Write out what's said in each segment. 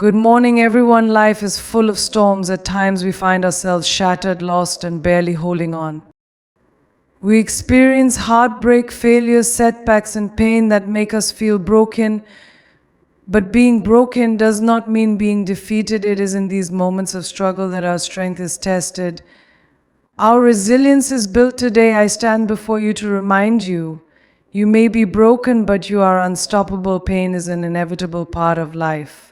Good morning, everyone. Life is full of storms. At times we find ourselves shattered, lost, and barely holding on. We experience heartbreak, failures, setbacks, and pain that make us feel broken. But being broken does not mean being defeated. It is in these moments of struggle that our strength is tested. Our resilience is built today. I stand before you to remind you. You may be broken, but you are unstoppable. Pain is an inevitable part of life.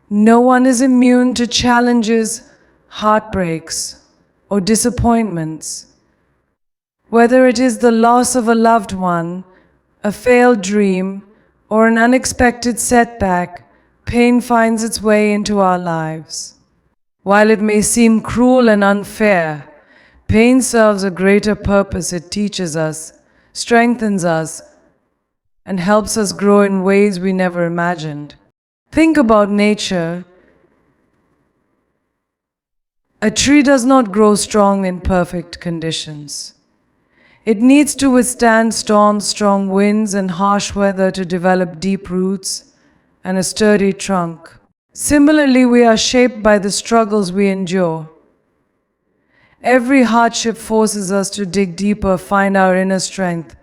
No one is immune to challenges, heartbreaks, or disappointments. Whether it is the loss of a loved one, a failed dream, or an unexpected setback, pain finds its way into our lives. While it may seem cruel and unfair, pain serves a greater purpose. It teaches us, strengthens us, and helps us grow in ways we never imagined. Think about nature. A tree does not grow strong in perfect conditions. It needs to withstand storms, strong winds, and harsh weather to develop deep roots and a sturdy trunk. Similarly, we are shaped by the struggles we endure. Every hardship forces us to dig deeper, find our inner strength,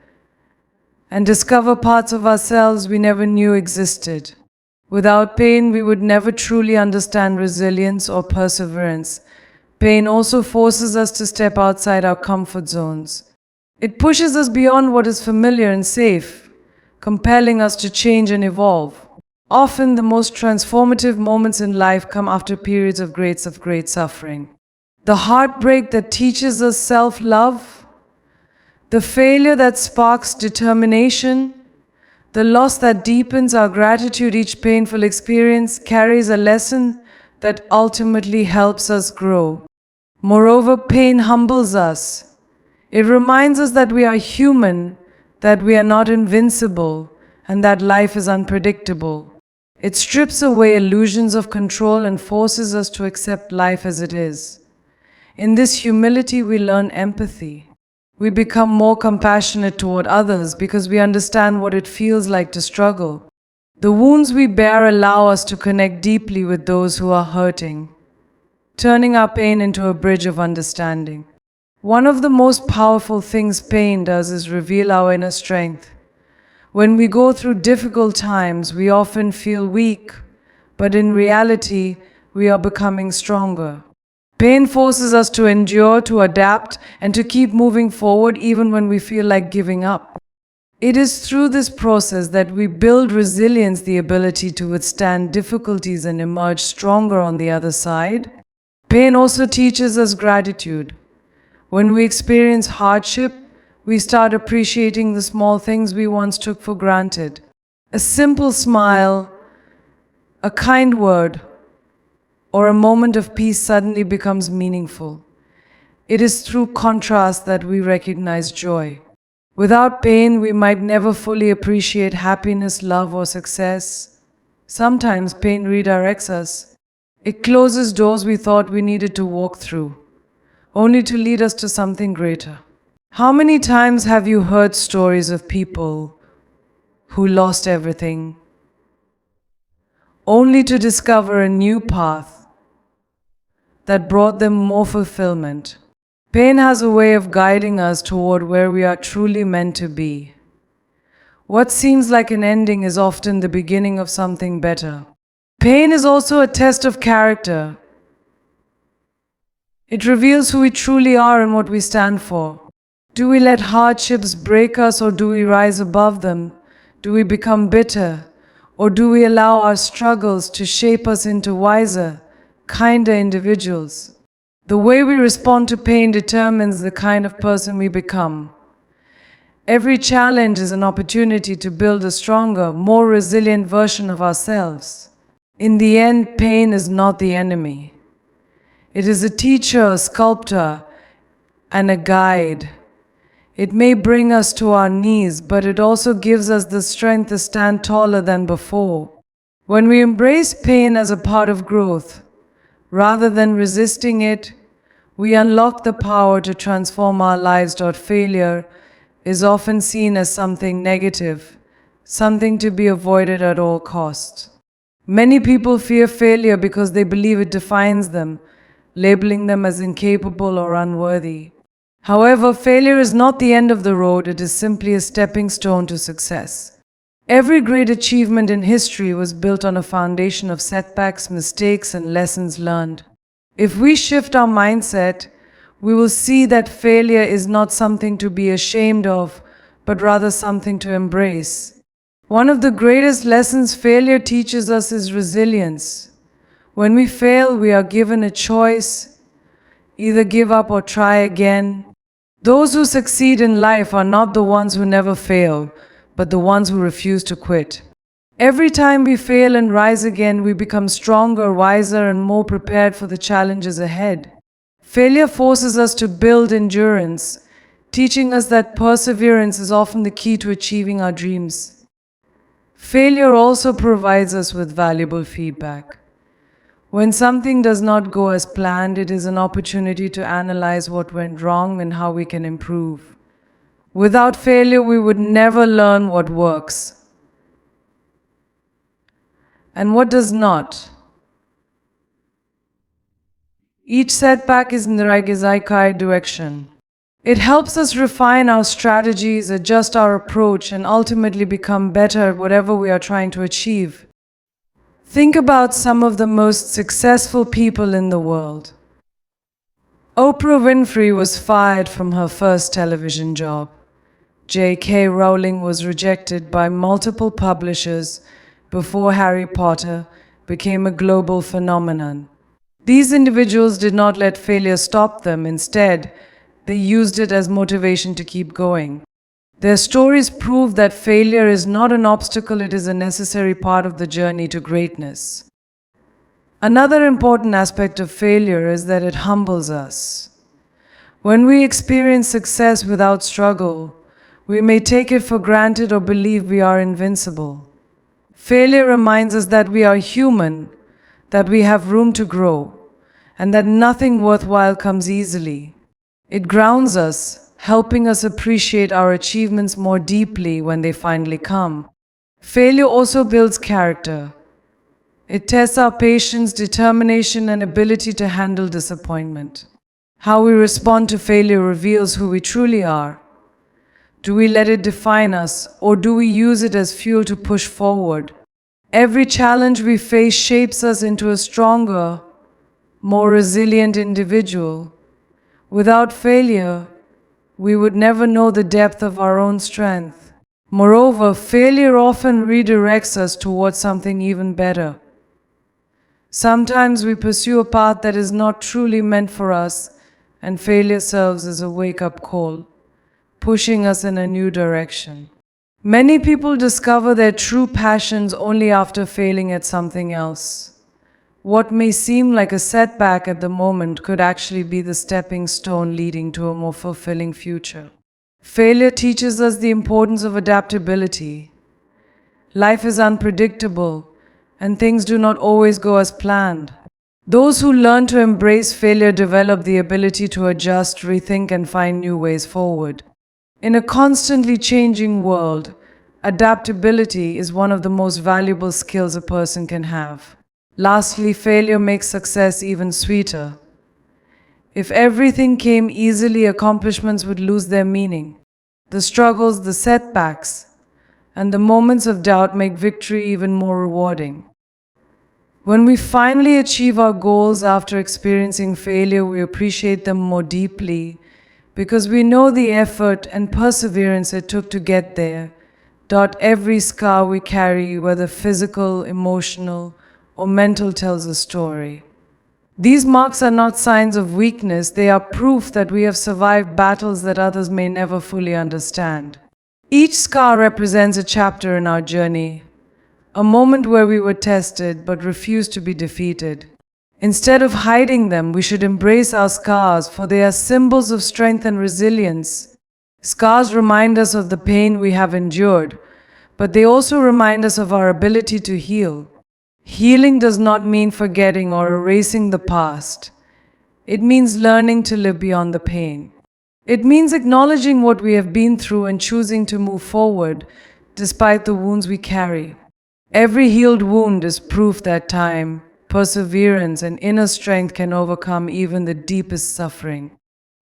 and discover parts of ourselves we never knew existed. Without pain, we would never truly understand resilience or perseverance. Pain also forces us to step outside our comfort zones. It pushes us beyond what is familiar and safe, compelling us to change and evolve. Often, the most transformative moments in life come after periods of great suffering. The heartbreak that teaches us self-love, the failure that sparks determination, the loss that deepens our gratitude. Each painful experience carries a lesson that ultimately helps us grow. Moreover, pain humbles us. It reminds us that we are human, that we are not invincible, and that life is unpredictable. It strips away illusions of control and forces us to accept life as it is. In this humility, we learn empathy. We become more compassionate toward others because we understand what it feels like to struggle. The wounds we bear allow us to connect deeply with those who are hurting, turning our pain into a bridge of understanding. One of the most powerful things pain does is reveal our inner strength. When we go through difficult times, we often feel weak, but in reality, we are becoming stronger. Pain forces us to endure, to adapt, and to keep moving forward even when we feel like giving up. It is through this process that we build resilience, the ability to withstand difficulties and emerge stronger on the other side. Pain also teaches us gratitude. When we experience hardship, we start appreciating the small things we once took for granted. A simple smile, a kind word, or a moment of peace suddenly becomes meaningful. It is through contrast that we recognize joy. Without pain, we might never fully appreciate happiness, love, or success. Sometimes pain redirects us. It closes doors we thought we needed to walk through, only to lead us to something greater. How many times have you heard stories of people who lost everything, only to discover a new path that brought them more fulfillment? Pain has a way of guiding us toward where we are truly meant to be. What seems like an ending is often the beginning of something better. Pain is also a test of character. It reveals who we truly are and what we stand for. Do we let hardships break us, or do we rise above them? Do we become bitter, or do we allow our struggles to shape us into wiser, kinder individuals? The way we respond to pain determines the kind of person we become. Every challenge is an opportunity to build a stronger, more resilient version of ourselves. In the end, pain is not the enemy. It is a teacher, a sculptor, and a guide. It may bring us to our knees, but it also gives us the strength to stand taller than before. When we embrace pain as a part of growth, rather than resisting it, we unlock the power to transform our lives. Failure is often seen as something negative, something to be avoided at all costs. Many people fear failure because they believe it defines them, labeling them as incapable or unworthy. However, failure is not the end of the road, it is simply a stepping stone to success. Every great achievement in history was built on a foundation of setbacks, mistakes, and lessons learned. If we shift our mindset, we will see that failure is not something to be ashamed of, but rather something to embrace. One of the greatest lessons failure teaches us is resilience. When we fail, we are given a choice: either give up or try again. Those who succeed in life are not the ones who never fail, but the ones who refuse to quit. Every time we fail and rise again, we become stronger, wiser, and more prepared for the challenges ahead. Failure forces us to build endurance, teaching us that perseverance is often the key to achieving our dreams. Failure also provides us with valuable feedback. When something does not go as planned, it is an opportunity to analyze what went wrong and how we can improve. Without failure, we would never learn what works and what does not. Each setback is in the right direction. It helps us refine our strategies, adjust our approach, and ultimately become better at whatever we are trying to achieve. Think about some of the most successful people in the world. Oprah Winfrey was fired from her first television job. J.K. Rowling was rejected by multiple publishers before Harry Potter became a global phenomenon. These individuals did not let failure stop them. Instead, they used it as motivation to keep going. Their stories prove that failure is not an obstacle, it is a necessary part of the journey to greatness. Another important aspect of failure is that it humbles us. When we experience success without struggle, we may take it for granted or believe we are invincible. Failure reminds us that we are human, that we have room to grow, and that nothing worthwhile comes easily. It grounds us, helping us appreciate our achievements more deeply when they finally come. Failure also builds character. It tests our patience, determination, and ability to handle disappointment. How we respond to failure reveals who we truly are. Do we let it define us, or do we use it as fuel to push forward? Every challenge we face shapes us into a stronger, more resilient individual. Without failure, we would never know the depth of our own strength. Moreover, failure often redirects us towards something even better. Sometimes we pursue a path that is not truly meant for us, and failure serves as a wake-up call, pushing us in a new direction. Many people discover their true passions only after failing at something else. What may seem like a setback at the moment could actually be the stepping stone leading to a more fulfilling future. Failure teaches us the importance of adaptability. Life is unpredictable, and things do not always go as planned. Those who learn to embrace failure develop the ability to adjust, rethink, and find new ways forward. In a constantly changing world, adaptability is one of the most valuable skills a person can have. Lastly, failure makes success even sweeter. If everything came easily, accomplishments would lose their meaning. The struggles, the setbacks, and the moments of doubt make victory even more rewarding. When we finally achieve our goals after experiencing failure, we appreciate them more deeply because we know the effort and perseverance it took to get there. Every scar we carry, whether physical, emotional, or mental, tells a story. These marks are not signs of weakness, they are proof that we have survived battles that others may never fully understand. Each scar represents a chapter in our journey, a moment where we were tested but refused to be defeated. Instead of hiding them, we should embrace our scars, for they are symbols of strength and resilience. Scars remind us of the pain we have endured, but they also remind us of our ability to heal. Healing does not mean forgetting or erasing the past. It means learning to live beyond the pain. It means acknowledging what we have been through and choosing to move forward despite the wounds we carry. Every healed wound is proof that time, perseverance, and inner strength can overcome even the deepest suffering.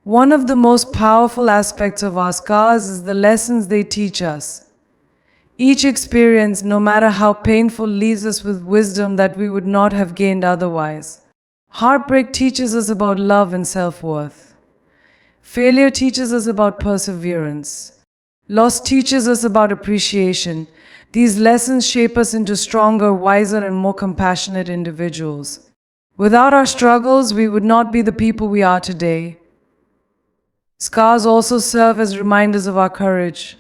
One of the most powerful aspects of our scars is the lessons they teach us. Each experience, no matter how painful, leaves us with wisdom that we would not have gained otherwise. Heartbreak teaches us about love and self-worth. Failure teaches us about perseverance. Loss teaches us about appreciation. These lessons shape us into stronger, wiser, and more compassionate individuals. Without our struggles, we would not be the people we are today. Scars also serve as reminders of our courage.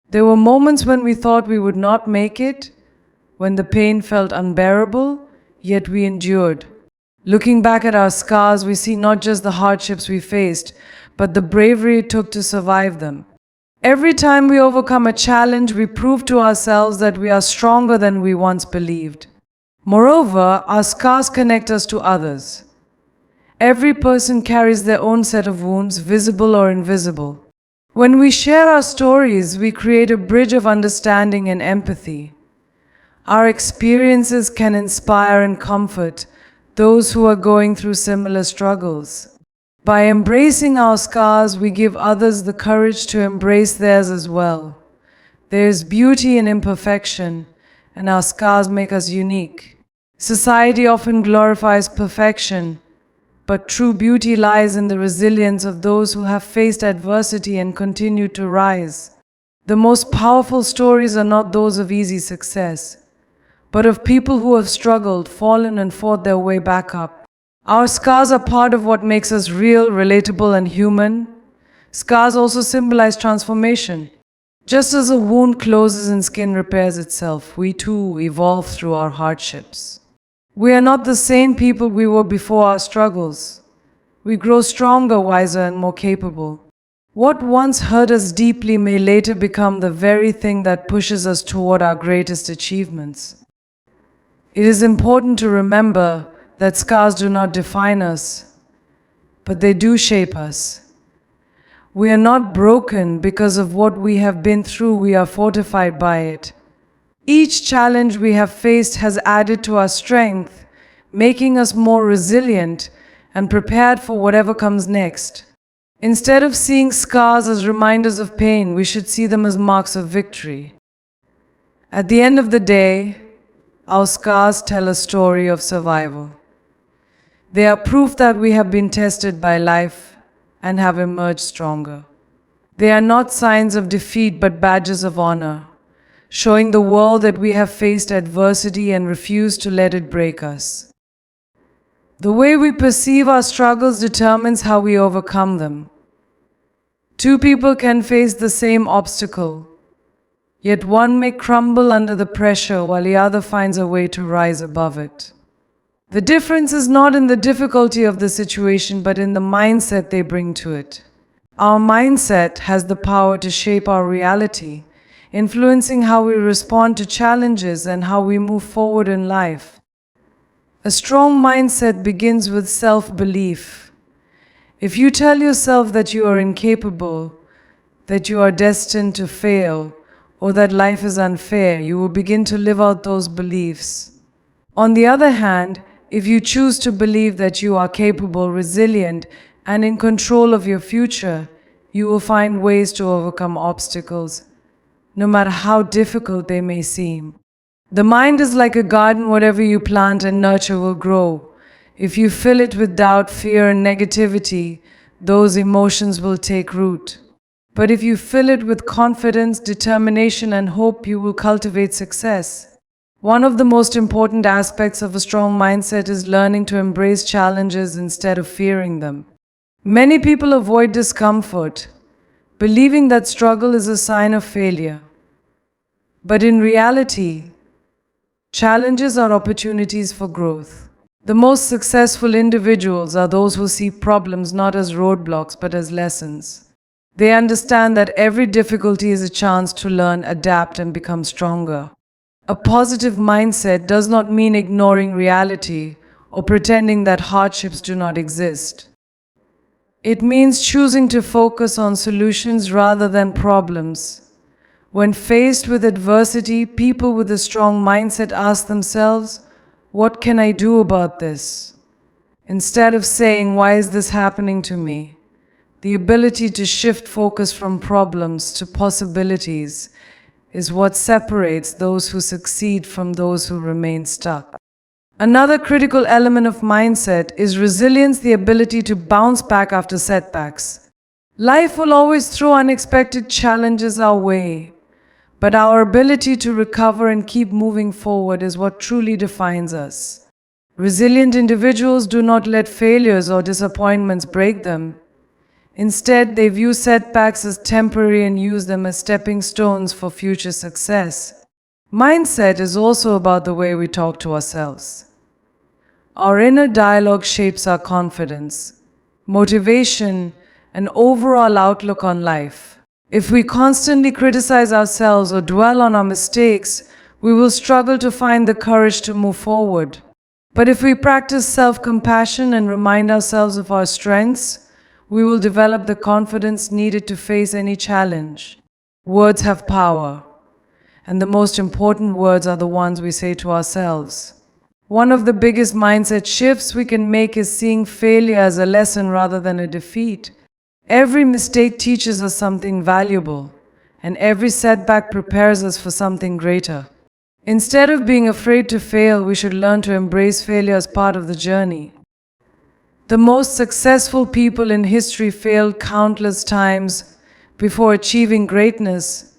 There were moments when we thought we would not make it, when the pain felt unbearable, yet we endured. Looking back at our scars, we see not just the hardships we faced, but the bravery it took to survive them. Every time we overcome a challenge, we prove to ourselves that we are stronger than we once believed. Moreover, our scars connect us to others. Every person carries their own set of wounds, visible or invisible. When we share our stories, we create a bridge of understanding and empathy. Our experiences can inspire and comfort those who are going through similar struggles. By embracing our scars, we give others the courage to embrace theirs as well. There is beauty in imperfection, and our scars make us unique. Society often glorifies perfection, but true beauty lies in the resilience of those who have faced adversity and continue to rise. The most powerful stories are not those of easy success, but of people who have struggled, fallen, and fought their way back up. Our scars are part of what makes us real, relatable, and human. Scars also symbolize transformation. Just as a wound closes and skin repairs itself, we too evolve through our hardships. We are not the same people we were before our struggles. We grow stronger, wiser, and more capable. What once hurt us deeply may later become the very thing that pushes us toward our greatest achievements. It is important to remember that scars do not define us, but they do shape us. We are not broken because of what we have been through, we are fortified by it. Each challenge we have faced has added to our strength, making us more resilient and prepared for whatever comes next. Instead of seeing scars as reminders of pain, we should see them as marks of victory. At the end of the day, our scars tell a story of survival. They are proof that we have been tested by life and have emerged stronger. They are not signs of defeat but badges of honor, showing the world that we have faced adversity and refused to let it break us. The way we perceive our struggles determines how we overcome them. Two people can face the same obstacle, yet one may crumble under the pressure while the other finds a way to rise above it. The difference is not in the difficulty of the situation, but in the mindset they bring to it. Our mindset has the power to shape our reality, influencing how we respond to challenges and how we move forward in life. A strong mindset begins with self-belief. If you tell yourself that you are incapable, that you are destined to fail, or that life is unfair, you will begin to live out those beliefs. On the other hand, if you choose to believe that you are capable, resilient, and in control of your future, you will find ways to overcome obstacles, no matter how difficult they may seem. The mind is like a garden. Whatever you plant and nurture will grow. If you fill it with doubt, fear, and negativity, those emotions will take root. But if you fill it with confidence, determination, and hope, you will cultivate success. One of the most important aspects of a strong mindset is learning to embrace challenges instead of fearing them. Many people avoid discomfort, believing that struggle is a sign of failure. But in reality, challenges are opportunities for growth. The most successful individuals are those who see problems not as roadblocks but as lessons. They understand that every difficulty is a chance to learn, adapt, and become stronger. A positive mindset does not mean ignoring reality or pretending that hardships do not exist. It means choosing to focus on solutions rather than problems, When faced with adversity, people with a strong mindset ask themselves, "What can I do about this?" Instead of saying, "Why is this happening to me?" The ability to shift focus from problems to possibilities is what separates those who succeed from those who remain stuck. Another critical element of mindset is resilience, the ability to bounce back after setbacks. Life will always throw unexpected challenges our way, but our ability to recover and keep moving forward is what truly defines us. Resilient individuals do not let failures or disappointments break them. Instead, they view setbacks as temporary and use them as stepping stones for future success. Mindset is also about the way we talk to ourselves. Our inner dialogue shapes our confidence, motivation, and overall outlook on life. If we constantly criticize ourselves or dwell on our mistakes, we will struggle to find the courage to move forward. But if we practice self-compassion and remind ourselves of our strengths, we will develop the confidence needed to face any challenge. Words have power, and the most important words are the ones we say to ourselves. One of the biggest mindset shifts we can make is seeing failure as a lesson rather than a defeat. Every mistake teaches us something valuable, and every setback prepares us for something greater. Instead of being afraid to fail, we should learn to embrace failure as part of the journey. The most successful people in history failed countless times before achieving greatness,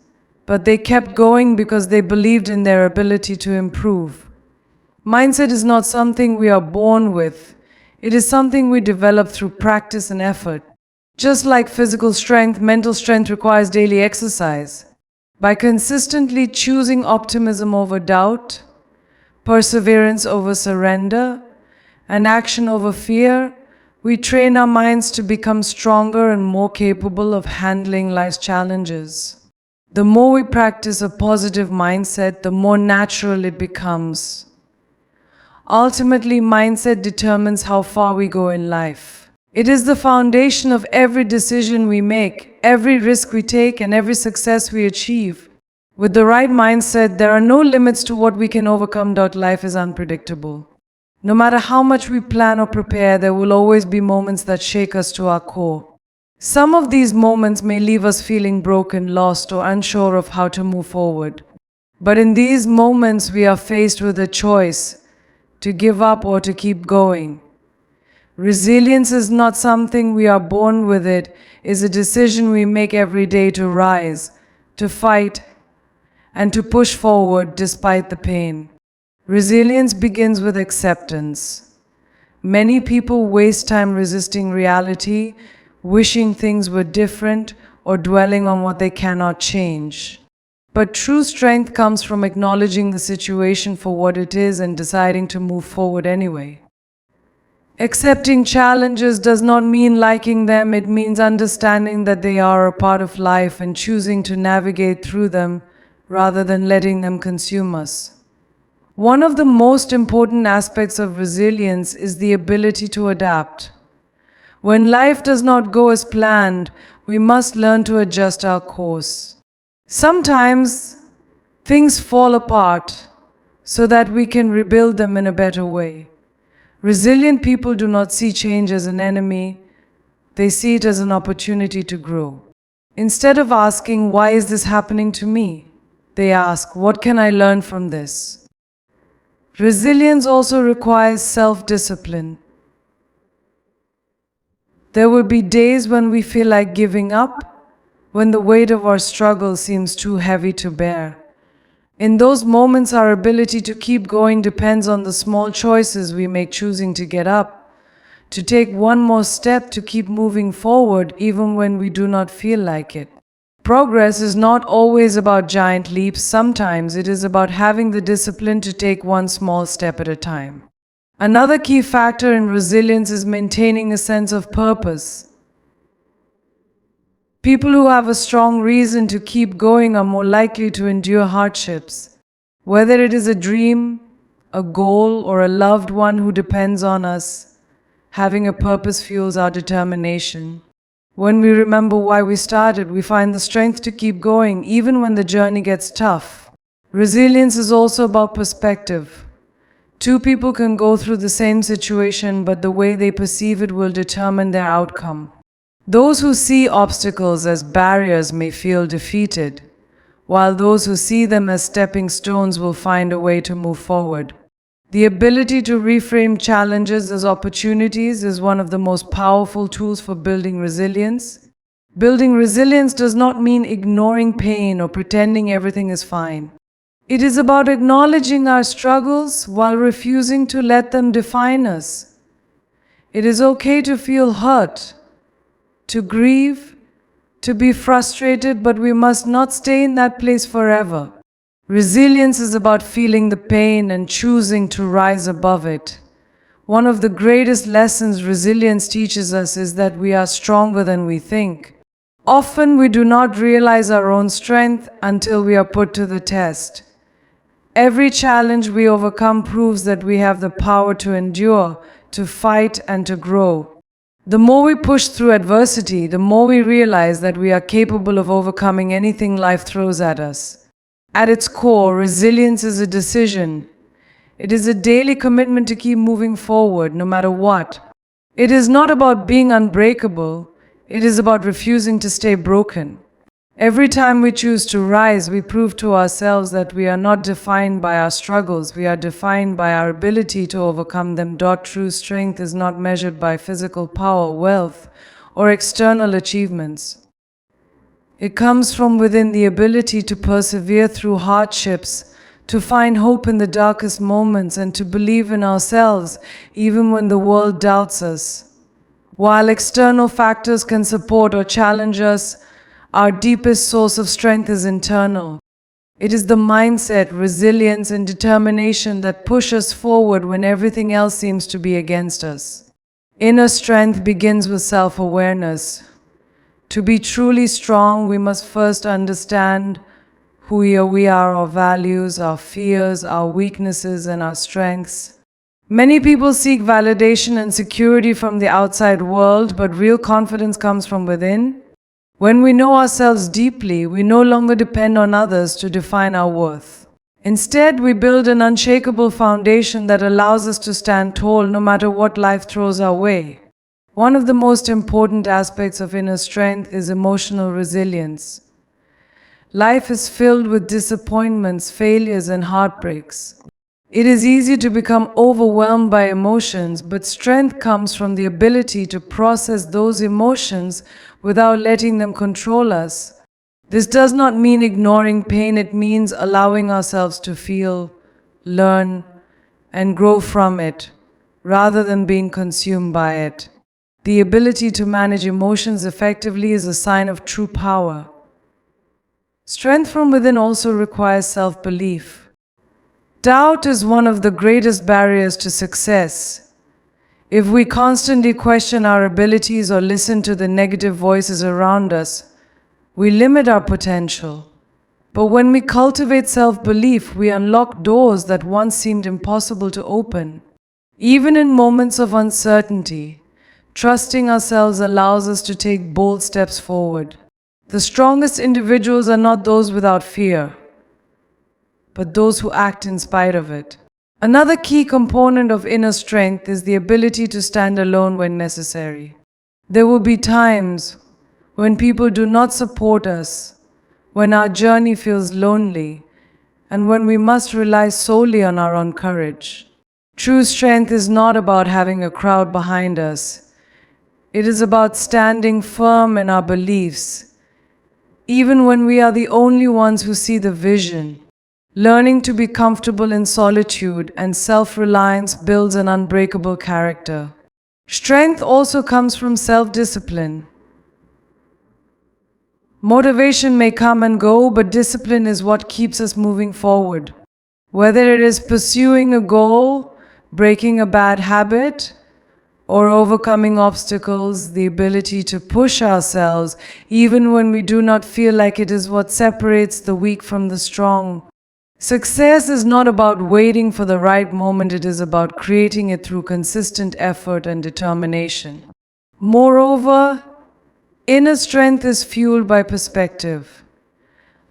but they kept going because they believed in their ability to improve. Mindset is not something we are born with. It is something we develop through practice and effort. Just like physical strength, mental strength requires daily exercise. By consistently choosing optimism over doubt, perseverance over surrender, and action over fear, we train our minds to become stronger and more capable of handling life's challenges. The more we practice a positive mindset, the more natural it becomes. Ultimately, mindset determines how far we go in life. It is the foundation of every decision we make, every risk we take, and every success we achieve. With the right mindset, there are no limits to what we can overcome. Life is unpredictable. No matter how much we plan or prepare, there will always be moments that shake us to our core. Some of these moments may leave us feeling broken, lost, or unsure of how to move forward. But in these moments, we are faced with a choice to give up or to keep going. Resilience is not something we are born with, it is a decision we make every day to rise, to fight, and to push forward despite the pain. Resilience begins with acceptance. Many people waste time resisting reality, wishing things were different, or dwelling on what they cannot change. But true strength comes from acknowledging the situation for what it is and deciding to move forward anyway. Accepting challenges does not mean liking them, it means understanding that they are a part of life and choosing to navigate through them rather than letting them consume us. One of the most important aspects of resilience is the ability to adapt. When life does not go as planned, we must learn to adjust our course. Sometimes things fall apart so that we can rebuild them in a better way. Resilient people do not see change as an enemy, they see it as an opportunity to grow. Instead of asking, "Why is this happening to me?" they ask, "What can I learn from this?" Resilience also requires self-discipline. There will be days when we feel like giving up, when the weight of our struggle seems too heavy to bear. In those moments, our ability to keep going depends on the small choices we make, choosing to get up, to take one more step, to keep moving forward even when we do not feel like it. Progress is not always about giant leaps. Sometimes it is about having the discipline to take one small step at a time. Another key factor in resilience is maintaining a sense of purpose. People who have a strong reason to keep going are more likely to endure hardships. Whether it is a dream, a goal, or a loved one who depends on us, having a purpose fuels our determination. When we remember why we started, we find the strength to keep going even when the journey gets tough. Resilience is also about perspective. Two people can go through the same situation, but the way they perceive it will determine their outcome. Those who see obstacles as barriers may feel defeated, while those who see them as stepping stones will find a way to move forward. The ability to reframe challenges as opportunities is one of the most powerful tools for building resilience. Building resilience does not mean ignoring pain or pretending everything is fine. It is about acknowledging our struggles while refusing to let them define us. It is okay to feel hurt, to grieve, to be frustrated, but we must not stay in that place forever. Resilience is about feeling the pain and choosing to rise above it. One of the greatest lessons resilience teaches us is that we are stronger than we think. Often we do not realize our own strength until we are put to the test. Every challenge we overcome proves that we have the power to endure, to fight, and to grow. The more we push through adversity, the more we realize that we are capable of overcoming anything life throws at us. At its core, resilience is a decision. It is a daily commitment to keep moving forward, no matter what. It is not about being unbreakable. It is about refusing to stay broken. Every time we choose to rise, we prove to ourselves that we are not defined by our struggles. We are defined by our ability to overcome them. True strength is not measured by physical power, wealth, or external achievements. It comes from within, the ability to persevere through hardships, to find hope in the darkest moments, and to believe in ourselves even when the world doubts us. While external factors can support or challenge us, our deepest source of strength is internal. It is the mindset, resilience, and determination that push us forward when everything else seems to be against us. Inner strength begins with self-awareness. To be truly strong, we must first understand who we are, our values, our fears, our weaknesses, and our strengths. Many people seek validation and security from the outside world, but real confidence comes from within. When we know ourselves deeply, we no longer depend on others to define our worth. Instead, we build an unshakable foundation that allows us to stand tall no matter what life throws our way. One of the most important aspects of inner strength is emotional resilience. Life is filled with disappointments, failures, and heartbreaks. It is easy to become overwhelmed by emotions, but strength comes from the ability to process those emotions without letting them control us. This does not mean ignoring pain, it means allowing ourselves to feel, learn, and grow from it, rather than being consumed by it. The ability to manage emotions effectively is a sign of true power. Strength from within also requires self-belief. Doubt is one of the greatest barriers to success. If we constantly question our abilities or listen to the negative voices around us, we limit our potential. But when we cultivate self-belief, we unlock doors that once seemed impossible to open. Even in moments of uncertainty, trusting ourselves allows us to take bold steps forward. The strongest individuals are not those without fear, but those who act in spite of it. Another key component of inner strength is the ability to stand alone when necessary. There will be times when people do not support us, when our journey feels lonely, and when we must rely solely on our own courage. True strength is not about having a crowd behind us. It is about standing firm in our beliefs, even when we are the only ones who see the vision. Learning to be comfortable in solitude and self-reliance builds an unbreakable character. Strength also comes from self-discipline. Motivation may come and go, but discipline is what keeps us moving forward. Whether it is pursuing a goal, breaking a bad habit, or overcoming obstacles, the ability to push ourselves, even when we do not feel like it, is what separates the weak from the strong. Success is not about waiting for the right moment, it is about creating it through consistent effort and determination. Moreover, Inner strength is fueled by perspective.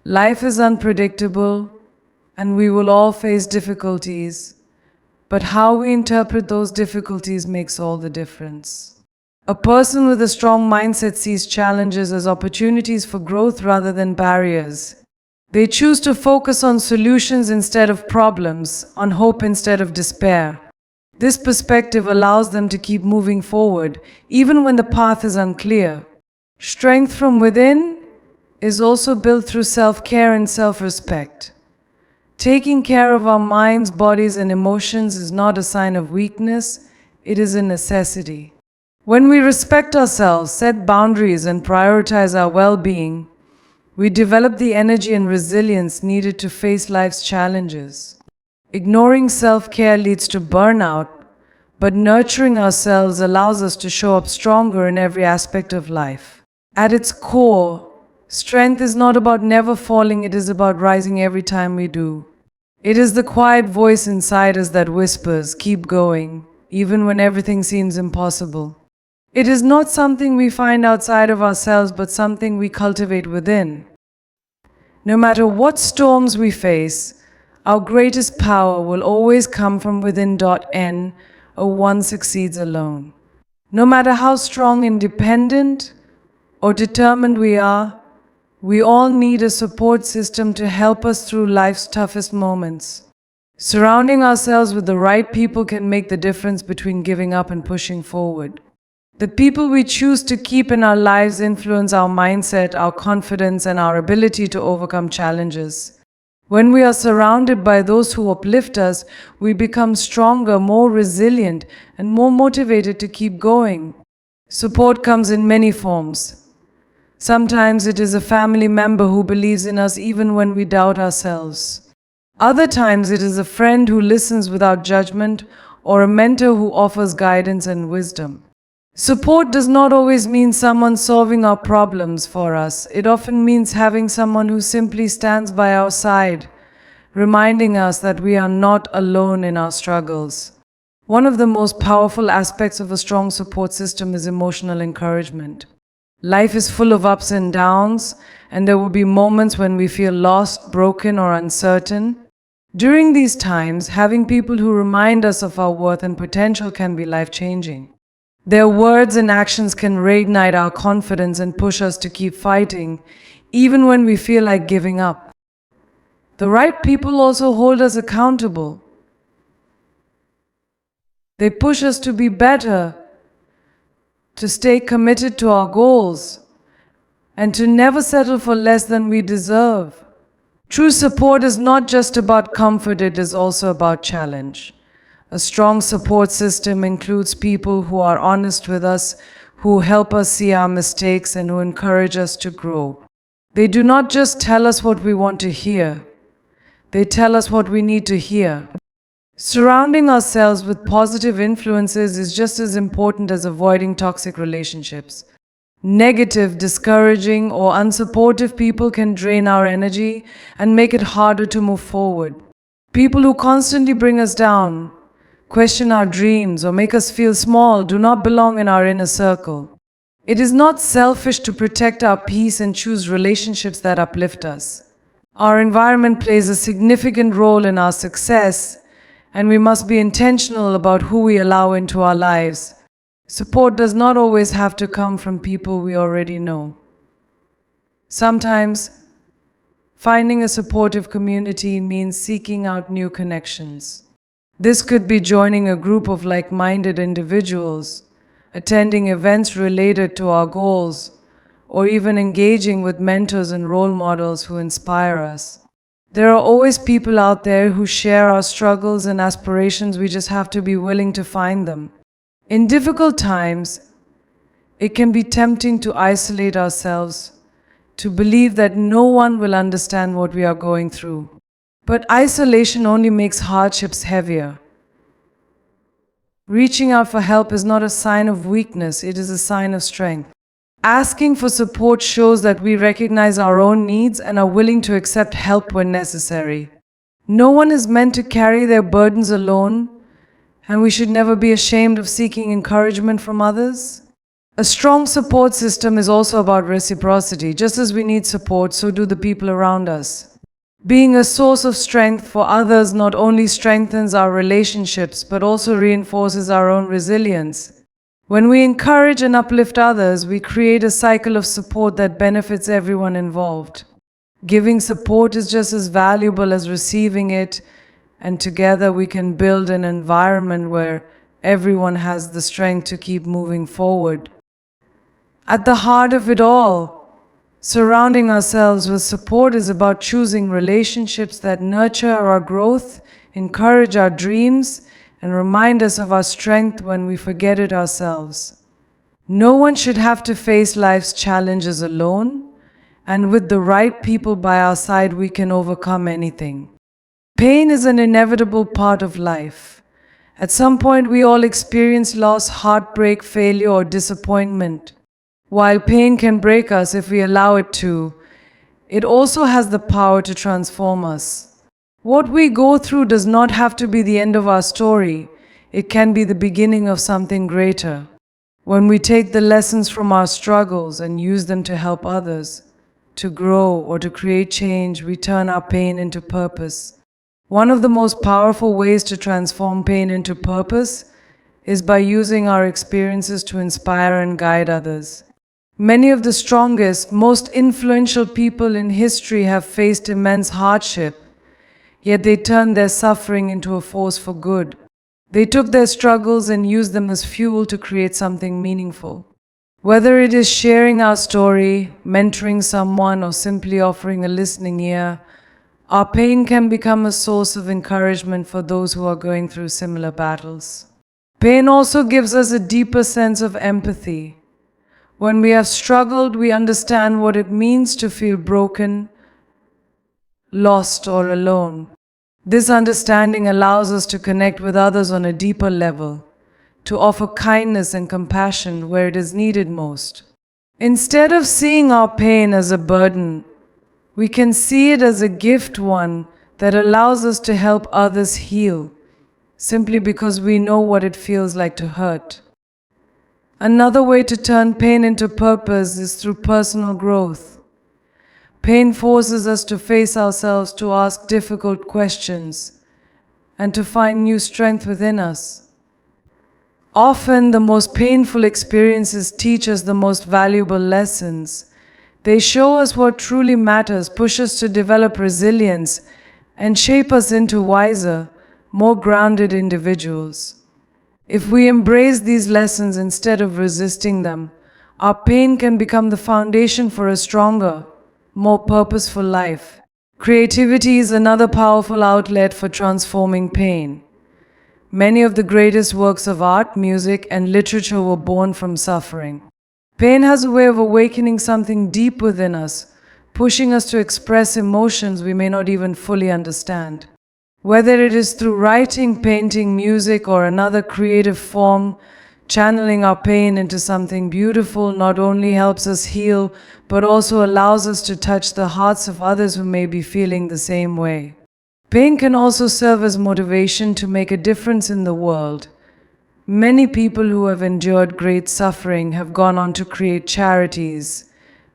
Life is unpredictable, and we will all face difficulties, but how we interpret those difficulties makes all the difference. A person with a strong mindset sees challenges as opportunities for growth rather than barriers. They choose to focus on solutions instead of problems, on hope instead of despair. This perspective allows them to keep moving forward, even when the path is unclear. Strength from within is also built through self-care and self-respect. Taking care of our minds, bodies, and emotions is not a sign of weakness, it is a necessity. When we respect ourselves, set boundaries, and prioritize our well-being, we develop the energy and resilience needed to face life's challenges. Ignoring self-care leads to burnout, but nurturing ourselves allows us to show up stronger in every aspect of life. At its core, strength is not about never falling, it is about rising every time we do. It is the quiet voice inside us that whispers, "Keep going," even when everything seems impossible. It is not something we find outside of ourselves, but something we cultivate within. No matter what storms we face, our greatest power will always come from within. No one succeeds alone. No matter how strong, independent, or determined we are, we all need a support system to help us through life's toughest moments. Surrounding ourselves with the right people can make the difference between giving up and pushing forward. The people we choose to keep in our lives influence our mindset, our confidence, and our ability to overcome challenges. When we are surrounded by those who uplift us, we become stronger, more resilient, and more motivated to keep going. Support comes in many forms. Sometimes it is a family member who believes in us even when we doubt ourselves. Other times it is a friend who listens without judgment, or a mentor who offers guidance and wisdom. Support does not always mean someone solving our problems for us. It often means having someone who simply stands by our side, reminding us that we are not alone in our struggles. One of the most powerful aspects of a strong support system is emotional encouragement. Life is full of ups and downs, and there will be moments when we feel lost, broken, or uncertain. During these times, having people who remind us of our worth and potential can be life-changing. Their words and actions can reignite our confidence and push us to keep fighting, even when we feel like giving up. The right people also hold us accountable. They push us to be better, to stay committed to our goals, and to never settle for less than we deserve. True support is not just about comfort, it is also about challenge. A strong support system includes people who are honest with us, who help us see our mistakes, and who encourage us to grow. They do not just tell us what we want to hear, they tell us what we need to hear. Surrounding ourselves with positive influences is just as important as avoiding toxic relationships. Negative, discouraging, or unsupportive people can drain our energy and make it harder to move forward. People who constantly bring us down, question our dreams, or make us feel small do not belong in our inner circle. It is not selfish to protect our peace and choose relationships that uplift us. Our environment plays a significant role in our success, and we must be intentional about who we allow into our lives. Support does not always have to come from people we already know. Sometimes, finding a supportive community means seeking out new connections. This could be joining a group of like-minded individuals, attending events related to our goals, or even engaging with mentors and role models who inspire us. There are always people out there who share our struggles and aspirations, we just have to be willing to find them. In difficult times, it can be tempting to isolate ourselves, to believe that no one will understand what we are going through. But isolation only makes hardships heavier. Reaching out for help is not a sign of weakness, it is a sign of strength. Asking for support shows that we recognize our own needs and are willing to accept help when necessary. No one is meant to carry their burdens alone, and we should never be ashamed of seeking encouragement from others. A strong support system is also about reciprocity. Just as we need support, so do the people around us. Being a source of strength for others not only strengthens our relationships, but also reinforces our own resilience. When we encourage and uplift others, we create a cycle of support that benefits everyone involved. Giving support is just as valuable as receiving it, and together we can build an environment where everyone has the strength to keep moving forward. At the heart of it all, surrounding ourselves with support is about choosing relationships that nurture our growth, encourage our dreams, and remind us of our strength when we forget it ourselves. No one should have to face life's challenges alone, and with the right people by our side, we can overcome anything. Pain is an inevitable part of life. At some point, we all experience loss, heartbreak, failure, or disappointment. While pain can break us if we allow it to, it also has the power to transform us. What we go through does not have to be the end of our story. It can be the beginning of something greater. When we take the lessons from our struggles and use them to help others, to grow or to create change, we turn our pain into purpose. One of the most powerful ways to transform pain into purpose is by using our experiences to inspire and guide others. Many of the strongest, most influential people in history have faced immense hardship, yet they turned their suffering into a force for good. They took their struggles and used them as fuel to create something meaningful. Whether it is sharing our story, mentoring someone, or simply offering a listening ear, our pain can become a source of encouragement for those who are going through similar battles. Pain also gives us a deeper sense of empathy. When we have struggled, we understand what it means to feel broken, lost, or alone. This understanding allows us to connect with others on a deeper level, to offer kindness and compassion where it is needed most. Instead of seeing our pain as a burden, we can see it as a gift, one that allows us to help others heal, simply because we know what it feels like to hurt. Another way to turn pain into purpose is through personal growth. Pain forces us to face ourselves, to ask difficult questions, and to find new strength within us. Often, the most painful experiences teach us the most valuable lessons. They show us what truly matters, push us to develop resilience, and shape us into wiser, more grounded individuals. If we embrace these lessons instead of resisting them, our pain can become the foundation for a stronger, more purposeful life. Creativity is another powerful outlet for transforming pain. Many of the greatest works of art, music, and literature were born from suffering. Pain has a way of awakening something deep within us, pushing us to express emotions we may not even fully understand. Whether it is through writing, painting, music, or another creative form, channeling our pain into something beautiful not only helps us heal, but also allows us to touch the hearts of others who may be feeling the same way. Pain can also serve as motivation to make a difference in the world. Many people who have endured great suffering have gone on to create charities,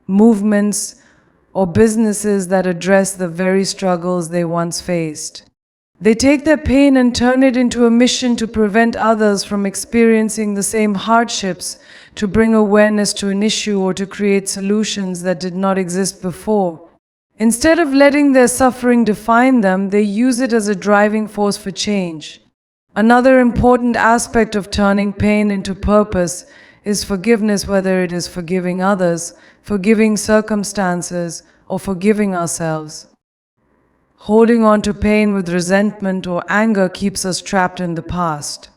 movements, or businesses that address the very struggles they once faced. They take their pain and turn it into a mission to prevent others from experiencing the same hardships, to bring awareness to an issue, or to create solutions that did not exist before. Instead of letting their suffering define them, they use it as a driving force for change. Another important aspect of turning pain into purpose is forgiveness, whether it is forgiving others, forgiving circumstances, or forgiving ourselves. Holding on to pain with resentment or anger keeps us trapped in the past.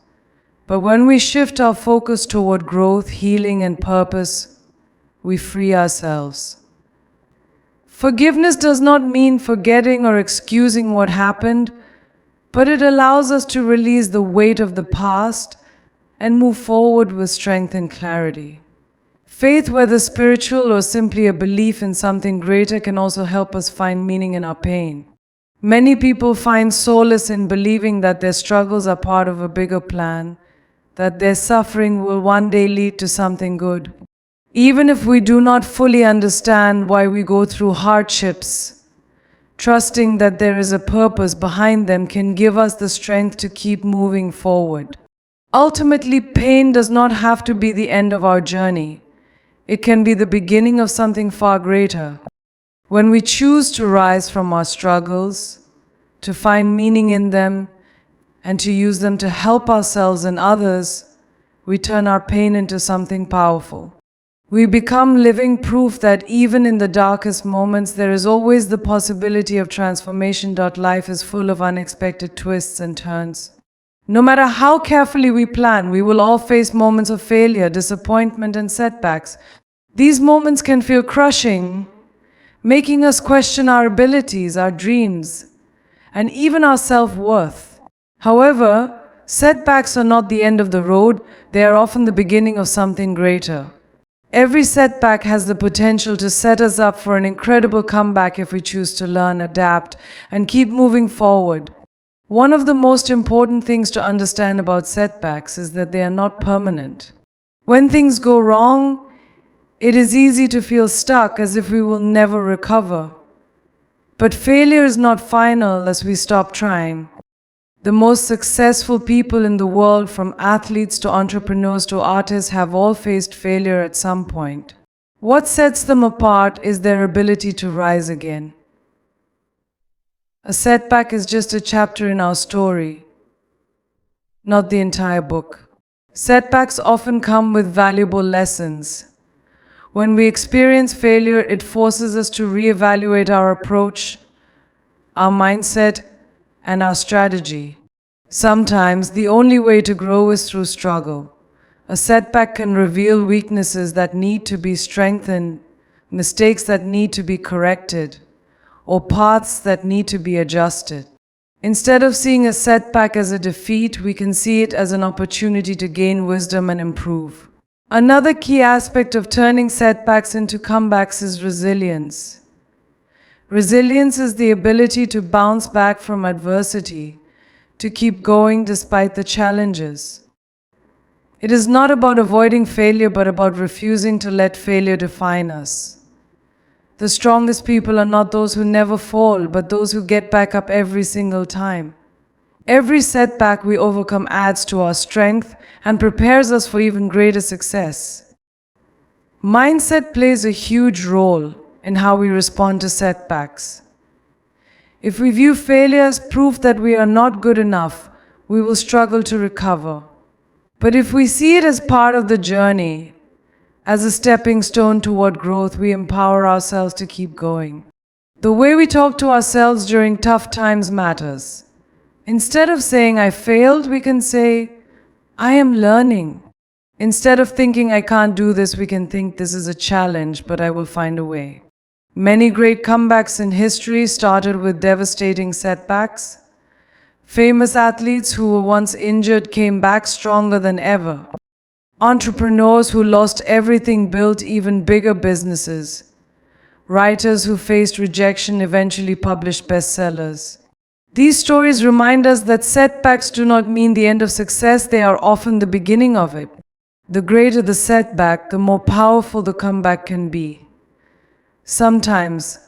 But when we shift our focus toward growth, healing, and purpose, we free ourselves. Forgiveness does not mean forgetting or excusing what happened, but it allows us to release the weight of the past and move forward with strength and clarity. Faith, whether spiritual or simply a belief in something greater, can also help us find meaning in our pain. Many people find solace in believing that their struggles are part of a bigger plan, that their suffering will one day lead to something good. Even if we do not fully understand why we go through hardships, trusting that there is a purpose behind them can give us the strength to keep moving forward. Ultimately, pain does not have to be the end of our journey. It can be the beginning of something far greater. When we choose to rise from our struggles, to find meaning in them, and to use them to help ourselves and others, we turn our pain into something powerful. We become living proof that even in the darkest moments, there is always the possibility of transformation. Life is full of unexpected twists and turns. No matter how carefully we plan, we will all face moments of failure, disappointment, and setbacks. These moments can feel crushing, making us question our abilities, our dreams, and even our self-worth. However, setbacks are not the end of the road, they are often the beginning of something greater. Every setback has the potential to set us up for an incredible comeback if we choose to learn, adapt, and keep moving forward. One of the most important things to understand about setbacks is that they are not permanent. When things go wrong, it is easy to feel stuck as if we will never recover. But failure is not final as we stop trying. The most successful people in the world, from athletes to entrepreneurs to artists, have all faced failure at some point. What sets them apart is their ability to rise again. A setback is just a chapter in our story, not the entire book. Setbacks often come with valuable lessons. When we experience failure, it forces us to reevaluate our approach, our mindset, and our strategy. Sometimes the only way to grow is through struggle. A setback can reveal weaknesses that need to be strengthened, mistakes that need to be corrected, or paths that need to be adjusted. Instead of seeing a setback as a defeat, we can see it as an opportunity to gain wisdom and improve. Another key aspect of turning setbacks into comebacks is resilience. Resilience is the ability to bounce back from adversity, to keep going despite the challenges. It is not about avoiding failure, but about refusing to let failure define us. The strongest people are not those who never fall, but those who get back up every single time. Every setback we overcome adds to our strength and prepares us for even greater success. Mindset plays a huge role in how we respond to setbacks. If we view failure as proof that we are not good enough, we will struggle to recover. But if we see it as part of the journey, as a stepping stone toward growth, we empower ourselves to keep going. The way we talk to ourselves during tough times matters. Instead of saying, "I failed," we can say, "I am learning." Instead of thinking, "I can't do this," we can think, "This is a challenge, but I will find a way." Many great comebacks in history started with devastating setbacks. Famous athletes who were once injured came back stronger than ever. Entrepreneurs who lost everything built even bigger businesses. Writers who faced rejection eventually published bestsellers. These stories remind us that setbacks do not mean the end of success, they are often the beginning of it. The greater the setback, the more powerful the comeback can be. Sometimes,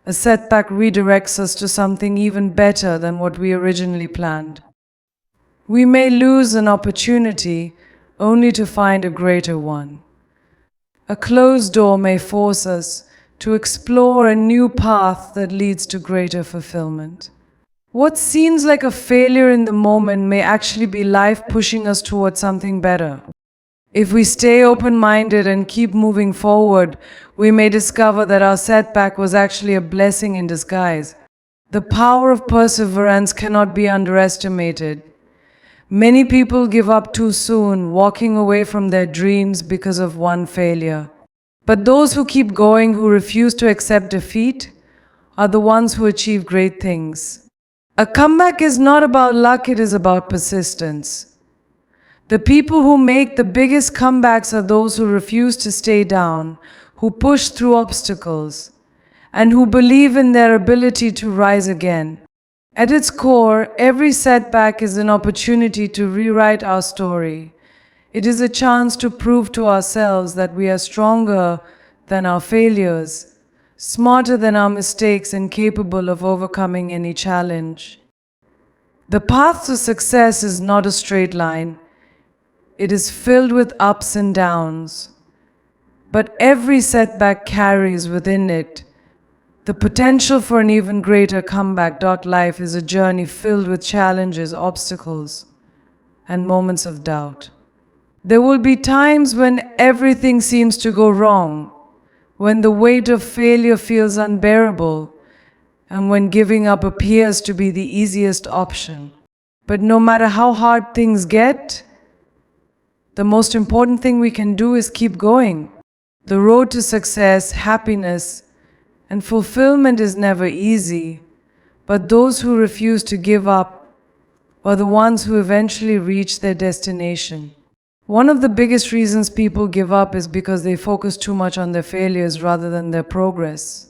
a setback redirects us to something even better than what we originally planned. We may lose an opportunity only to find a greater one. A closed door may force us to explore a new path that leads to greater fulfillment. What seems like a failure in the moment may actually be life pushing us towards something better. If we stay open-minded and keep moving forward, we may discover that our setback was actually a blessing in disguise. The power of perseverance cannot be underestimated. Many people give up too soon, walking away from their dreams because of one failure. But those who keep going, who refuse to accept defeat, are the ones who achieve great things. A comeback is not about luck, it is about persistence. The people who make the biggest comebacks are those who refuse to stay down, who push through obstacles, and who believe in their ability to rise again. At its core, every setback is an opportunity to rewrite our story. It is a chance to prove to ourselves that we are stronger than our failures, smarter than our mistakes, and capable of overcoming any challenge. The path to success is not a straight line. It is filled with ups and downs. But every setback carries within it the potential for an even greater comeback. Life is a journey filled with challenges, obstacles, and moments of doubt. There will be times when everything seems to go wrong, when the weight of failure feels unbearable, and when giving up appears to be the easiest option. But no matter how hard things get, the most important thing we can do is keep going. The road to success, happiness, and fulfillment is never easy, but those who refuse to give up are the ones who eventually reach their destination. One of the biggest reasons people give up is because they focus too much on their failures rather than their progress.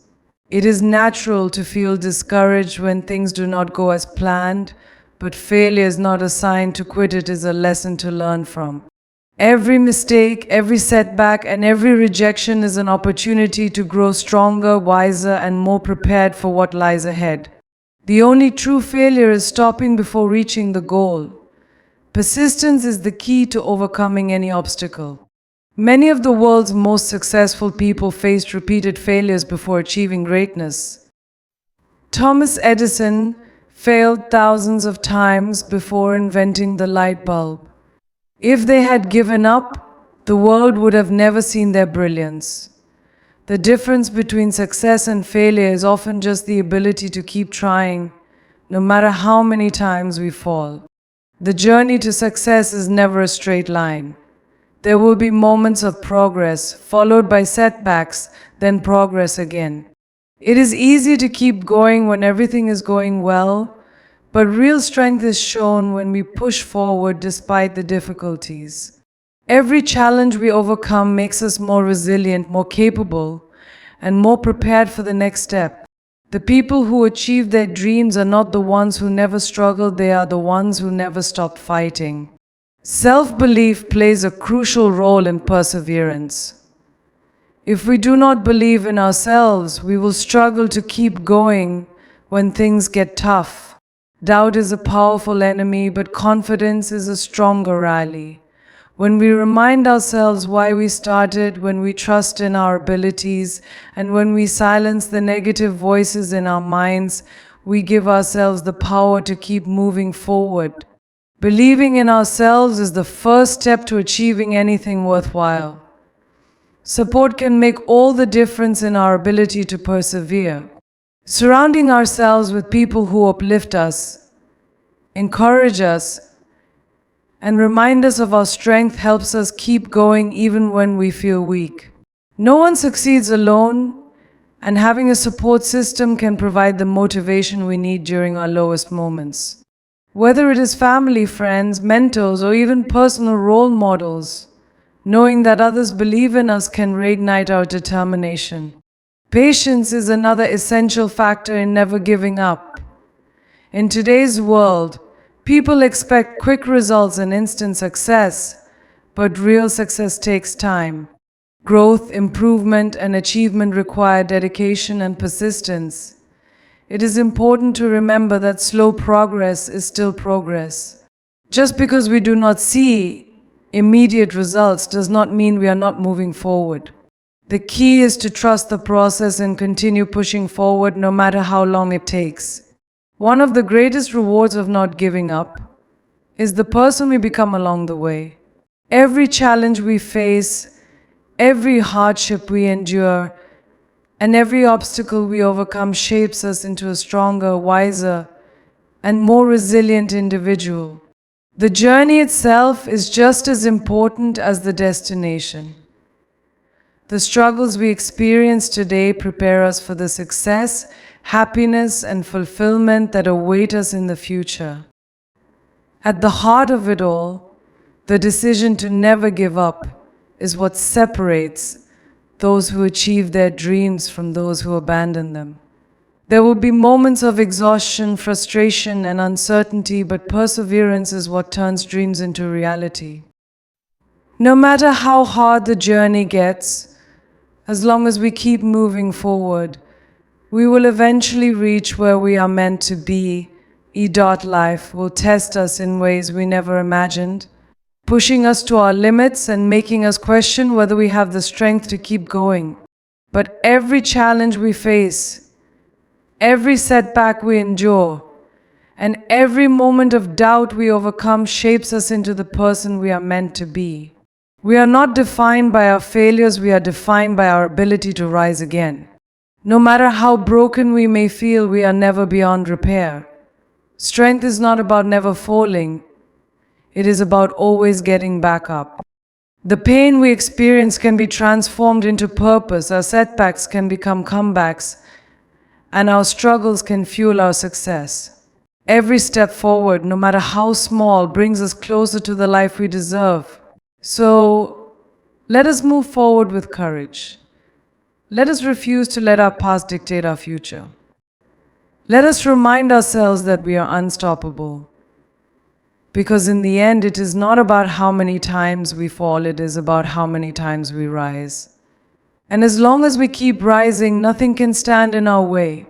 It is natural to feel discouraged when things do not go as planned, but failure is not a sign to quit, it is a lesson to learn from. Every mistake, every setback, and every rejection is an opportunity to grow stronger, wiser, and more prepared for what lies ahead. The only true failure is stopping before reaching the goal. Persistence is the key to overcoming any obstacle. Many of the world's most successful people faced repeated failures before achieving greatness. Thomas Edison failed thousands of times before inventing the light bulb. If they had given up, the world would have never seen their brilliance. The difference between success and failure is often just the ability to keep trying, no matter how many times we fall. The journey to success is never a straight line. There will be moments of progress, followed by setbacks, then progress again. It is easy to keep going when everything is going well, but real strength is shown when we push forward despite the difficulties. Every challenge we overcome makes us more resilient, more capable, and more prepared for the next step. The people who achieve their dreams are not the ones who never struggled, they are the ones who never stopped fighting. Self-belief plays a crucial role in perseverance. If we do not believe in ourselves, we will struggle to keep going when things get tough. Doubt is a powerful enemy, but confidence is a stronger ally. When we remind ourselves why we started, when we trust in our abilities, and when we silence the negative voices in our minds, we give ourselves the power to keep moving forward. Believing in ourselves is the first step to achieving anything worthwhile. Support can make all the difference in our ability to persevere. Surrounding ourselves with people who uplift us, encourage us, and remind us of our strength helps us keep going even when we feel weak. No one succeeds alone, and having a support system can provide the motivation we need during our lowest moments. Whether it is family, friends, mentors, or even personal role models, knowing that others believe in us can reignite our determination. Patience is another essential factor in never giving up. In today's world, people expect quick results and instant success, but real success takes time. Growth, improvement, and achievement require dedication and persistence. It is important to remember that slow progress is still progress. Just because we do not see immediate results does not mean we are not moving forward. The key is to trust the process and continue pushing forward no matter how long it takes. One of the greatest rewards of not giving up is the person we become along the way. Every challenge we face, every hardship we endure, and every obstacle we overcome shapes us into a stronger, wiser, and more resilient individual. The journey itself is just as important as the destination. The struggles we experience today prepare us for the success, happiness, and fulfillment that await us in the future. At the heart of it all, the decision to never give up is what separates those who achieve their dreams from those who abandon them. There will be moments of exhaustion, frustration, and uncertainty, but perseverance is what turns dreams into reality. No matter how hard the journey gets, as long as we keep moving forward, we will eventually reach where we are meant to be. Life will test us in ways we never imagined, pushing us to our limits and making us question whether we have the strength to keep going. But every challenge we face, every setback we endure, and every moment of doubt we overcome shapes us into the person we are meant to be. We are not defined by our failures, we are defined by our ability to rise again. No matter how broken we may feel, we are never beyond repair. Strength is not about never falling, it is about always getting back up. The pain we experience can be transformed into purpose, our setbacks can become comebacks, and our struggles can fuel our success. Every step forward, no matter how small, brings us closer to the life we deserve. So, let us move forward with courage. Let us refuse to let our past dictate our future. Let us remind ourselves that we are unstoppable. Because in the end, it is not about how many times we fall, it is about how many times we rise. And as long as we keep rising, nothing can stand in our way.